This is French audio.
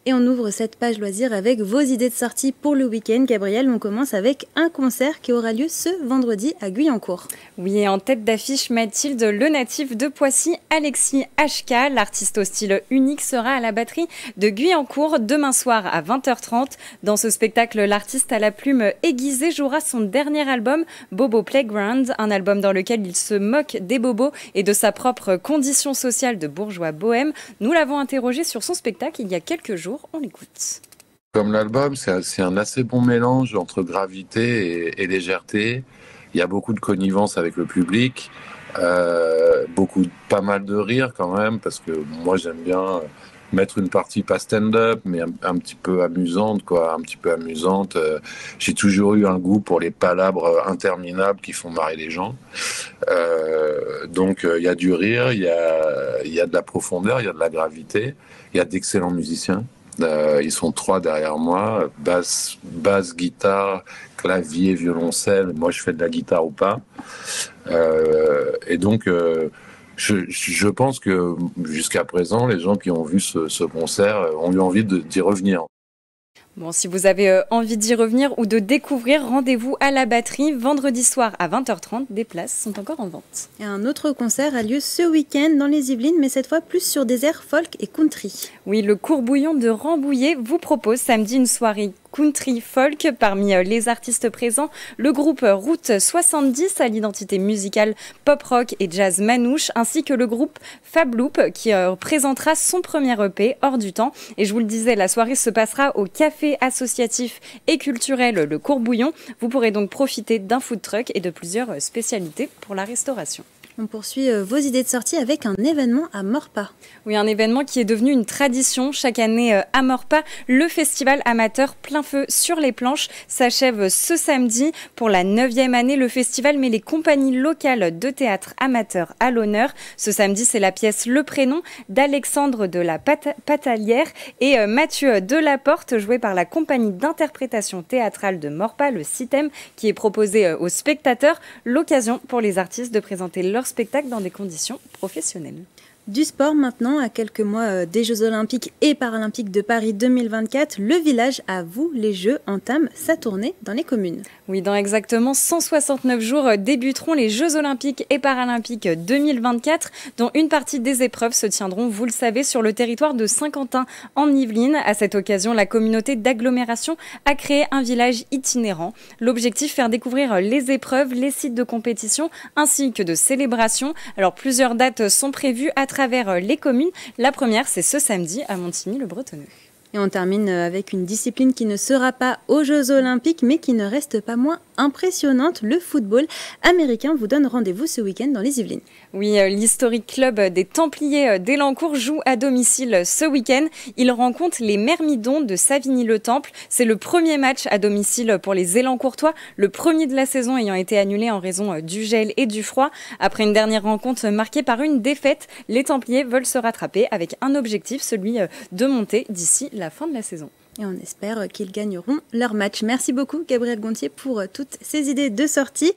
Et on ouvre cette page loisirs avec vos idées de sortie pour le week-end. Gabriel, on commence avec un concert qui aura lieu ce vendredi à Guyancourt. Oui, et en tête d'affiche, Mathilde, le natif de Poissy, Alexis HK, l'artiste au style unique, sera à la batterie de Guyancourt demain soir à 20h30. Dans ce spectacle, l'artiste à la plume aiguisée jouera son dernier album, Bobo Playground, un album dans lequel il se moque des bobos et de sa propre condition sociale de bourgeois bohème. Nous l'avons interrogé sur son spectacle il y a quelques jours. On l'écoute. Comme l'album, c'est un assez bon mélange entre gravité et légèreté. Il y a beaucoup de connivence avec le public, pas mal de rire quand même, parce que moi j'aime bien mettre une partie pas stand-up, mais un petit peu amusante, quoi, un petit peu amusante. J'ai toujours eu un goût pour les palabres interminables qui font marrer les gens. Donc il y a du rire, il y a de la profondeur, il y a de la gravité, il y a d'excellents musiciens. Ils sont 3 derrière moi, basse, guitare, clavier, violoncelle. Moi, je fais de la guitare ou pas. Et donc, je pense que jusqu'à présent, les gens qui ont vu ce concert ont eu envie d'y revenir. Bon, si vous avez envie d'y revenir ou de découvrir, rendez-vous à la batterie vendredi soir à 20h30. Des places sont encore en vente. Et un autre concert a lieu ce week-end dans les Yvelines, mais cette fois plus sur des airs folk et country. Oui, le Courbouillon de Rambouillet vous propose samedi une soirée country folk. Parmi les artistes présents, le groupe Route 70 à l'identité musicale pop rock et jazz manouche, ainsi que le groupe Fab Loop qui présentera son premier EP Hors du temps. Et je vous le disais, la soirée se passera au café associatif et culturel Le Courbouillon. Vous pourrez donc profiter d'un food truck et de plusieurs spécialités pour la restauration. On poursuit vos idées de sortie avec un événement à Maurepas. Oui, un événement qui est devenu une tradition. Chaque année à Maurepas, le festival amateur Plein Feu sur les planches s'achève ce samedi. Pour la 9e année, le festival met les compagnies locales de théâtre amateur à l'honneur. Ce samedi, c'est la pièce Le Prénom d'Alexandre de la Patalière et Mathieu Delaporte, joué par la compagnie d'interprétation théâtrale de Maurepas, le CITEM, qui est proposé aux spectateurs. L'occasion pour les artistes de présenter leur spectacle dans des conditions professionnelles. Du sport maintenant, à quelques mois des Jeux Olympiques et Paralympiques de Paris 2024, le village à vous, les Jeux, entame sa tournée dans les communes. Oui, dans exactement 169 jours débuteront les Jeux Olympiques et Paralympiques 2024, dont une partie des épreuves se tiendront, vous le savez, sur le territoire de Saint-Quentin en Yvelines. À cette occasion, la communauté d'agglomération a créé un village itinérant. L'objectif, faire découvrir les épreuves, les sites de compétition ainsi que de célébration. Alors, plusieurs dates sont prévues à travers les communes. La première, c'est ce samedi à Montigny-le-Bretonneux. Et on termine avec une discipline qui ne sera pas aux Jeux Olympiques, mais qui ne reste pas moins impressionnante. Le football américain vous donne rendez-vous ce week-end dans les Yvelines. Oui, l'historique club des Templiers d'Élancourt joue à domicile ce week-end. Il rencontre les Myrmidons de Savigny-le-Temple. C'est le premier match à domicile pour les Élancourtois, le premier de la saison ayant été annulé en raison du gel et du froid. Après une dernière rencontre marquée par une défaite, les Templiers veulent se rattraper avec un objectif, celui de monter d'ici la fin de la saison. Et on espère qu'ils gagneront leur match. Merci beaucoup Gabriel Gontier pour toutes ces idées de sortie.